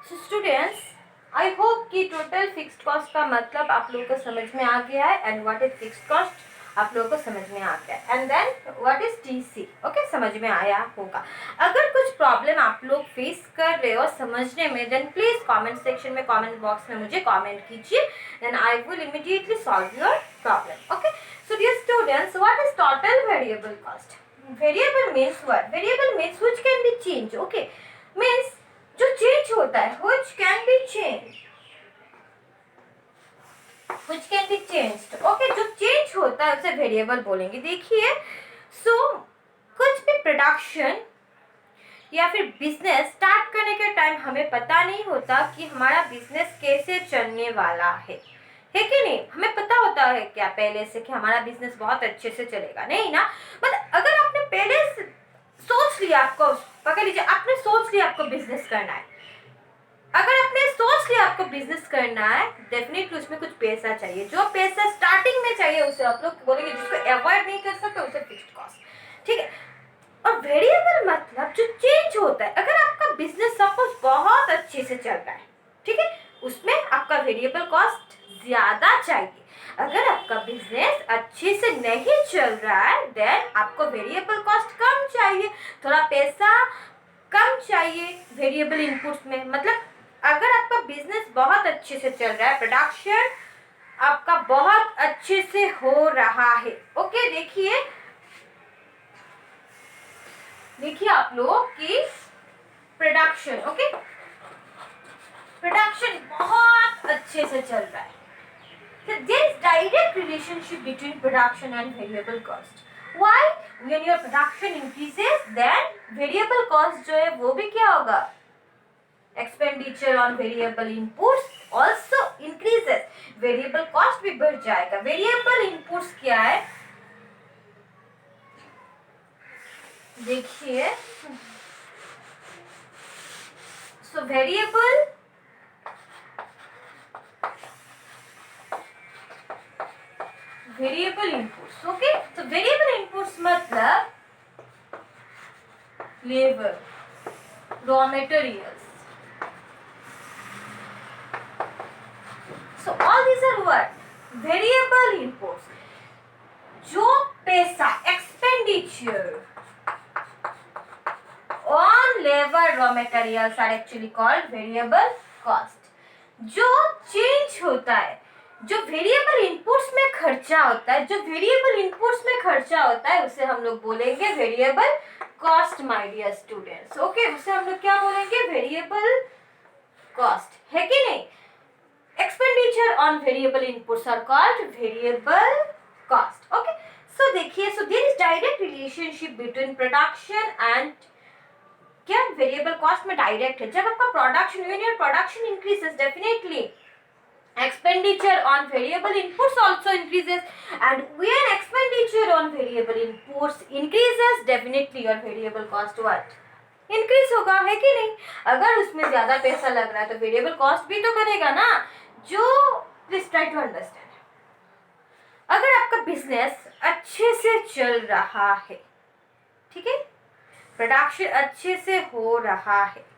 So students, I hope कि total fixed cost का मतलब आप लोगों को समझ में आ गया है and what is fixed cost आप लोगों को समझ में आ गया है and then what is TC. Okay, समझ में आया होगा। अगर कुछ प्रॉब्लम आप लोग फेस कर रहे हो समझने में, देन प्लीज कमेंट सेक्शन में, कमेंट बॉक्स में मुझे कमेंट कीजिए, then I will immediately solve your problem. Okay, so dear students, what is total variable cost? Variable means what? Variable means which can be change. Okay, means जो change होता है, which can be changed, which can be changed। Okay, जो change होता है उसे variable बोलेंगे। देखिए, सो कुछ भी प्रोडक्शन या फिर बिजनेस स्टार्ट करने के टाइम हमें पता नहीं होता कि हमारा बिजनेस कैसे चलने वाला है कि नहीं। हमें पता होता है क्या पहले से कि हमारा बिजनेस बहुत अच्छे से चलेगा? नहीं ना। मतलब अगर आपने पहले से सोच लिया, आपको पकड़ लीजिए, आपने सोच लिया आपको बिजनेस करना है, अगर आपने सोच लिया आपको बिजनेस करना है, डेफिनेटली उसमें कुछ पैसा चाहिए। जो पैसा स्टार्टिंग में चाहिए उसे आप लोग बोलेंगे, जिसको अवॉइड नहीं कर सकते उसे फिक्स्ड कॉस्ट। ठीक है। और वेरिएबल मतलब जो चेंज होता है। अगर आपका बिजनेस सपोज बहुत अच्छे से चल रहा है, ठीक है, उसमें आपका वेरिएबल कॉस्ट ज्यादा चाहिए। अगर आपका बिजनेस अच्छे से नहीं चल रहा है, देन आपको वेरिएबल कॉस्ट कम चाहिए, थोड़ा पैसा कम चाहिए वेरिएबल इनपुट्स में। मतलब अगर आपका बिजनेस बहुत अच्छे से चल रहा है, प्रोडक्शन आपका बहुत अच्छे से हो रहा है, ओके, देखिए आप लोग कि प्रोडक्शन, ओके, प्रोडक्शन बहुत अच्छे से चल रहा है, so there is direct relationship between production and variable cost. Why? When your production increases, then variable cost जो है वो भी क्या होगा? Expenditure on variable inputs also increases. Variable cost भी बढ़ जाएगा। Variable inputs क्या है? देखिए, so variable inputs, okay? So variable inputs मतलब labor, raw materials. So all these are what? Variable inputs. जो पैसा expenditure on labor raw materials are actually called variable cost. जो चेंज होता है, जो वेरिएबल इनपुट्स में खर्चा होता है, जो वेरिएबल इनपुट्स में खर्चा होता है उसे हम लोग बोलेंगे variable cost, my dear students. Okay, उसे हम लोग क्या बोलेंगे? वेरिएबल कॉस्ट, है कि नहीं? Expenditure on variable inputs are called variable cost. Okay, so देखिए, so there is direct relationship between production and क्या वेरिएबल कॉस्ट में डायरेक्ट है। जब आपका production, when your production increases, definitely expenditure on variable inputs also increases, and when expenditure on variable inputs increases, definitely your variable cost what? Increase होगा, है कि नहीं? अगर उसमें ज्यादा पैसा लग रहा है तो वेरिएबल कॉस्ट भी तो बढ़ेगा ना। जो प्लीज ट्राई टू अंडरस्टैंड, अगर आपका बिजनेस अच्छे से चल रहा है, ठीक है, प्रोडक्शन अच्छे से हो रहा है,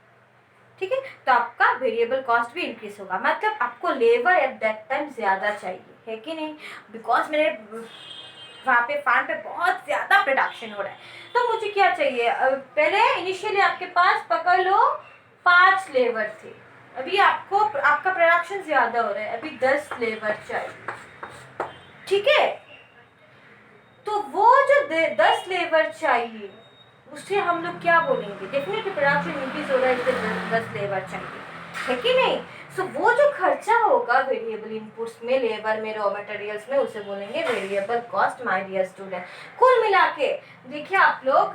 ठीक है, तो आपका वेरिएबल कॉस्ट भी इंक्रीज होगा। मतलब आपको लेबर एट दैट टाइम ज्यादा चाहिए, है कि नहीं? बिकॉज मेरे वहाँ पे फार्म पे बहुत ज्यादा प्रोडक्शन हो रहा है, तो मुझे क्या चाहिए? पहले इनिशियली आपके पास पकड़ लो 5 लेबर थे, अभी आपको आपका प्रोडक्शन ज्यादा हो रहा है, अभी 10 लेबर चाहिए, ठीक है? तो वो जो 10 लेबर चाहिए उसे हम लोग क्या बोलेंगे? डेफिनेटली प्रोडक्शन इंक्रीज हो रहा है, इसलिए 10 लेबर चाहिए, है कि नहीं? सो वो जो खर्चा होगा वेरिएबल इनपुट्स में, लेबर में, रॉ मटेरियल्स में, उसे बोलेंगे variable cost, my dear student. कुल मिला के देखिए आप लोग,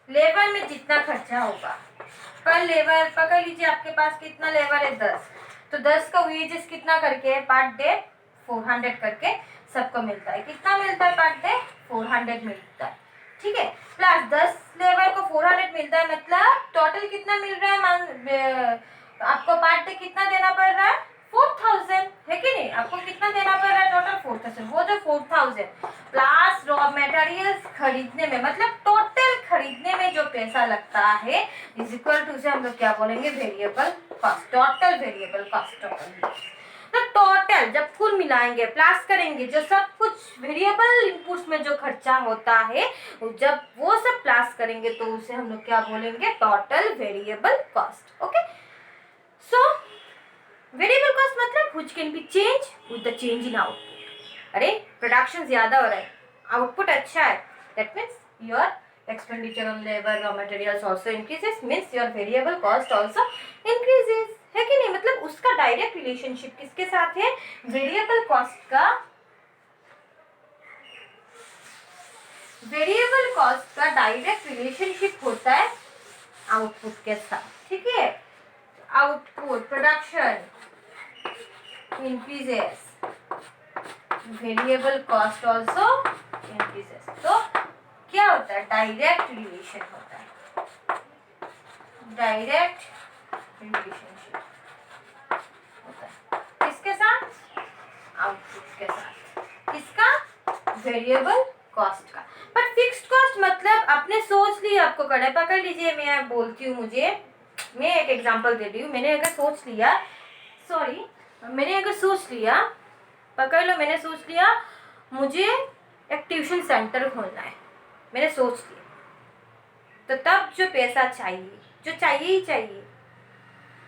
लेबर में जितना खर्चा होगा पर लेबर, पकड़ लीजिए आपके पास कितना लेबर है? 10, तो 10 का वेजेस कितना करके पर डे? 400 करके सबको मिलता है। कितना मिलता है पर डे? 400 मिलता है, ठीक है। प्लस 10 लेबर को 400 मिलता है, मतलब टोटल कितना मिल रहा है? आपको पर डे कितना देना पड़ रहा है? 4000, है कि नहीं? आपको कितना देना पड़ रहा है? टोटल 4000। वो जो 4000 प्लस रॉ मटेरियल्स खरीदने में, मतलब टोटल खरीदने में जो पैसा लगता है इज इक्वल टू से हम लोग क्या बोलेंगे, variable cost, total variable cost. तो टोटल जब कुल मिलाएंगे, प्लस करेंगे, जो सब कुछ वेरिएबल इनपुट्स में जो खर्चा होता है जब वो सब प्लस करेंगे तो उसे हम लोग क्या बोलेंगे, total variable cost. Okay, so variable cost मतलब which can be change with the change in output. अरे प्रोडक्शन ज्यादा हो रहा है, आउटपुट अच्छा है, that means your expenditure on labor, raw materials also increases, means your variable cost also increases, है कि नहीं। मतलब उसका डायरेक्ट रिलेशनशिप किसके साथ है, वेरिएबल कॉस्ट का, वेरिएबल कॉस्ट का डायरेक्ट रिलेशनशिप होता है आउटपुट के साथ, ठीक है। Output production increases, variable cost also increases। तो क्या होता है, डायरेक्ट रिलेशन होता है, डायरेक्ट रिलेशनशिप होता है किसके साथ, आउटपुट के साथ, किसका, वेरिएबल कॉस्ट का। बट फिक्स्ड कॉस्ट मतलब आपने सोच लिया आपको करना है, पकड़ लीजिए, मैं बोलती हूँ, मैं एक एग्जांपल दे रही हूँ। मैंने अगर सोच लिया, पकड़ लो, मैंने सोच लिया मुझे एक ट्यूशन सेंटर खोलना है, मैंने सोच लिया, तो तब जो पैसा चाहिए, जो चाहिए ही चाहिए,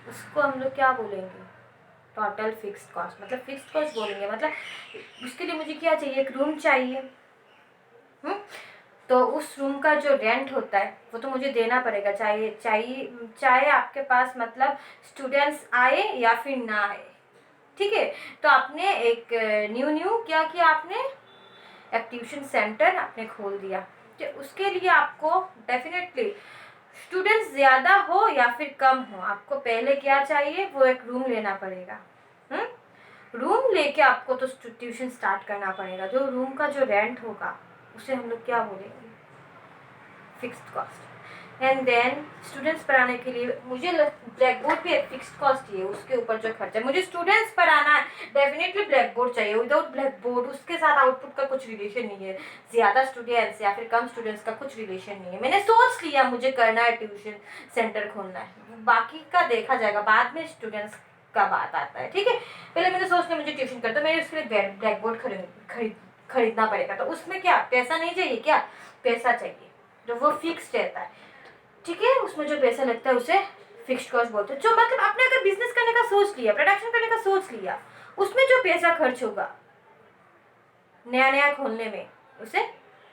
उसको हम लोग क्या बोलेंगे, टोटल फिक्स्ड कॉस्ट। मतलब फिक्स्ड कॉस्ट बोलेंगे, मतलब उसके लिए मुझे क्या चाहिए, एक रूम चाहिए, तो उस रूम का जो रेंट होता है वो तो मुझे देना पड़ेगा, चाहे आपके पास मतलब स्टूडेंट्स आए या फिर ना आए, ठीक है। तो आपने एक न्यू क्या किया, आपने एक ट्यूशन सेंटर आपने खोल दिया, तो उसके लिए आपको डेफिनेटली स्टूडेंट्स ज़्यादा हो या फिर कम हो, आपको पहले क्या चाहिए, वो एक रूम लेना पड़ेगा। रूम लेके आपको तो ट्यूशन स्टार्ट करना पड़ेगा। जो रूम का जो रेंट होगा उसे हम लोग क्या बोलेंगे, fixed cost. And then students पढ़ाने के लिए मुझे ब्लैक बोर्ड भी एक फिक्स्ड कॉस्ट ही है, उसके ऊपर जो खर्चा है, मुझे स्टूडेंट्स पढ़ाना है, डेफिनेटली ब्लैक बोर्ड चाहिए। विदाउट ब्लैक बोर्ड उसके साथ आउटपुट का कुछ रिलेशन नहीं है, ज़्यादा स्टूडेंट्स या फिर कम स्टूडेंट्स का कुछ रिलेशन नहीं है। मैंने सोच लिया मुझे करना है, ट्यूशन सेंटर खोलना है, बाकी का देखा जाएगा, बाद में स्टूडेंट्स का बात आता है, ठीक है। पहले मैंने सोच लिया मुझे ट्यूशन कर, तो मैंने उसके लिए ब्लैक बोर्ड खरीदना पड़ेगा, तो उसमें क्या पैसा नहीं चाहिए, क्या पैसा चाहिए, जो वो फिक्स्ड रहता है, ठीक है। उसमें जो पैसा लगता है उसे फिक्स्ड कॉस्ट बोलते हैं। जो मतलब आपने अगर बिजनेस करने का सोच लिया, प्रोडक्शन करने का सोच लिया, उसमें जो पैसा खर्च होगा नया खोलने में, उसे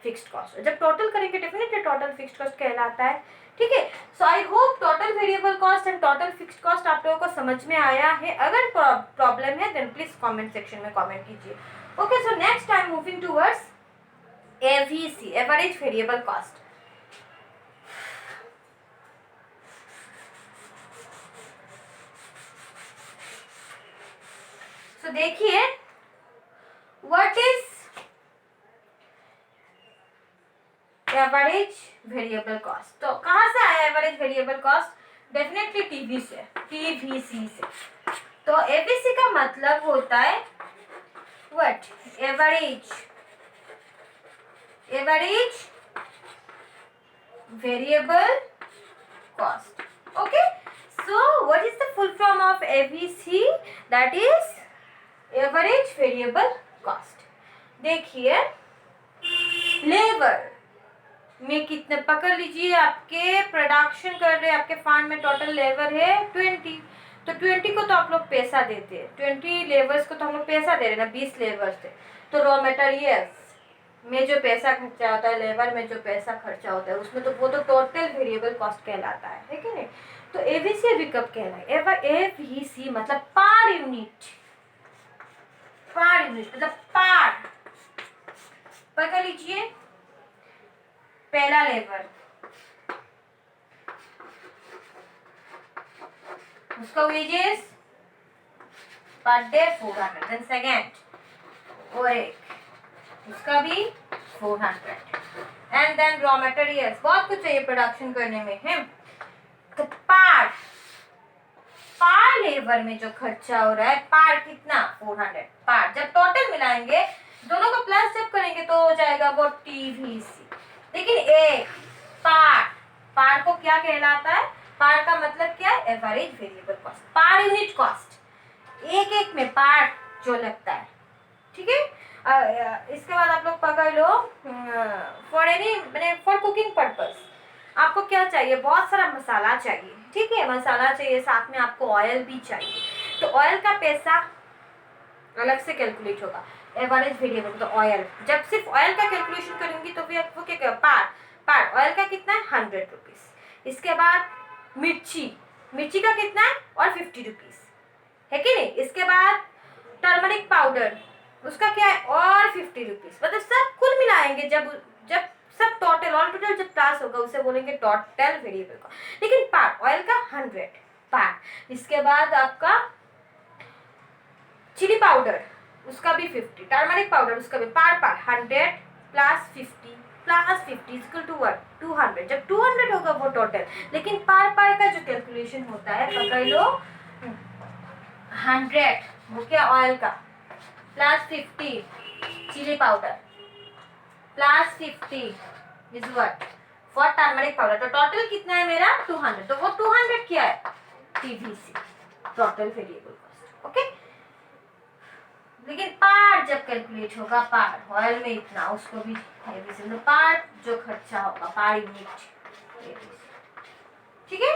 फिक्स्ड कॉस्ट। जब टोटल करेंगे डेफिनेटली टोटल फिक्स्ड कॉस्ट कहलाता है, ठीक है। So I hope total variable cost and total fixed cost आप लोगों को समझ में आया है। अगर प्रॉब्लम है देन प्लीज कमेंट सेक्शन में कमेंट कीजिए। Okay, so next I am moving towards AVC, average variable cost. तो देखिए, what is average variable cost. तो कहाँ से आया average variable cost, definitely TVC से। तो एवीसी का मतलब होता है what, average variable cost. Okay, so what is the full form of AVC, that is average variable cost। देखिए, लेबर में कितने, पकड़ लीजिए, आपके प्रोडक्शन कर रहे हैं, आपके फार्म में टोटल लेबर है 20, तो 20 को तो आप लोग पैसा देते हैं, 20 लेबर्स को तो हम लोग पैसा दे रहे हैं ना, 20 लेबर्स थे। तो रॉ मटेरियल्स में जो पैसा खर्चा होता है, लेबर में जो पैसा खर्चा होता है, उसमें तो वो तो टोटल वेरिएबल कॉस्ट कहलाता है कि नहीं। तो एवीसी अभी कब कहलाए, एवीसी मतलब पर यूनिट मतलब पर, पकड़ लीजिए, पहला लेबर उसका wages per day 400, then second और एक उसका भी 400, एंड देन रॉ मटेरियल्स, बहुत कुछ चाहिए प्रोडक्शन करने में है। तो पार लेबर में जो खर्चा हो रहा है, पार कितना 400, पार जब टोटल मिलाएंगे दोनों को प्लस जब करेंगे तो हो जाएगा वो टीवीसी। लेकिन एक पार, पार को क्या कहलाता है? पार का मतलब क्या है? एवरेज वेरिएबल कॉस्ट, पार यूनिट कॉस्ट, एक एक में पार जो लगता है, ठीक है। इसके बाद आप लोग पकड़ लो फॉर एनी मैंने फॉर कुकिंग पर्पस आपको क्या चाहिए? बहुत सारा मसाला चाहिए, ठीक है, मसाला चाहिए, साथ में आपको ऑयल भी चाहिए। तो ऑयल का पैसा अलग से कैलकुलेट होगा, एवरेज वेरिएबल। तो ऑयल, जब सिर्फ ऑयल का कैलकुलेशन करूंगी तो फिर आपको क्या पार, पार ऑयल का कितना है? 100 रुपीज। इसके बाद मिर्ची, मिर्ची का कितना है? और 50 रुपीज है कि नहीं। इसके बाद टर्मरिक पाउडर, उसका क्या है? और 50 रुपीज। मतलब सब कुल मिलाएंगे, जब जब सब टोटल ऑल टोटल जब क्लास होगा उसे बोलेंगे टोटल वेरिएबल का। लेकिन पार ऑयल का 100 पार। इसके बाद आपका चिली पाउडर, उसका भी 50, टर्मरिक पाउडर उसका भी पार पार 100 plus 50 plus 50 equal to what? 200। जब 200 होगा वो टोटल। लेकिन पार पार का जो कैलकुलेशन होता है, पकड़ लो 100 वो क्या? ऑयल का, plus 50 chilli powder, plus 50 is what? For turmeric powder. तो टोटल कितना है मेरा? 200। तो वो 200 क्या है? TVC, total variable cost, okay. लेकिन पार जब कैलकुलेट होगा, पार ऑयल में इतना, उसको भी तो पार जो खर्चा होगा, पार यूनिट, ठीक है।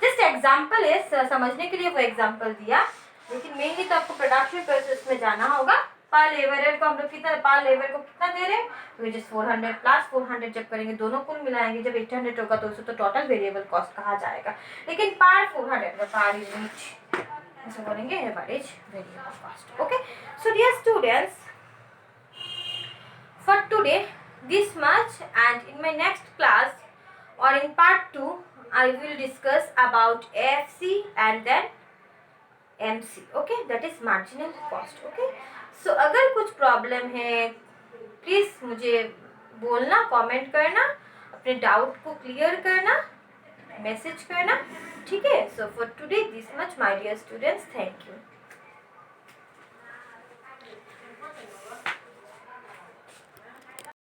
जस्ट एग्जांपल है, समझने के लिए वो एग्जांपल दिया, लेकिन मेनली तो आपको प्रोडक्शन प्रोसेस में जाना होगा। पर लेबर को हम लोग कितना, पर लेबर को कितना दे रहे हैं? विच इज 400 प्लस 400 जब करेंगे, दोनों कुल मिलाएंगे, जब 800 होगा तो उसे तो टोटल वेरिएबल कॉस्ट कहा जाएगा। लेकिन पर 400 पर यूनिट ऐसे बोलेंगे average variable cost, okay. So dear students, for today this much, and in my next class or in part 2 I will discuss about AFC and then MC, okay, that is marginal cost, okay। so अगर कुछ problem है please मुझे बोलना, comment करना, अपने doubt को clear करना, message करना, ठीक है। So for today this much my dear students, thank you.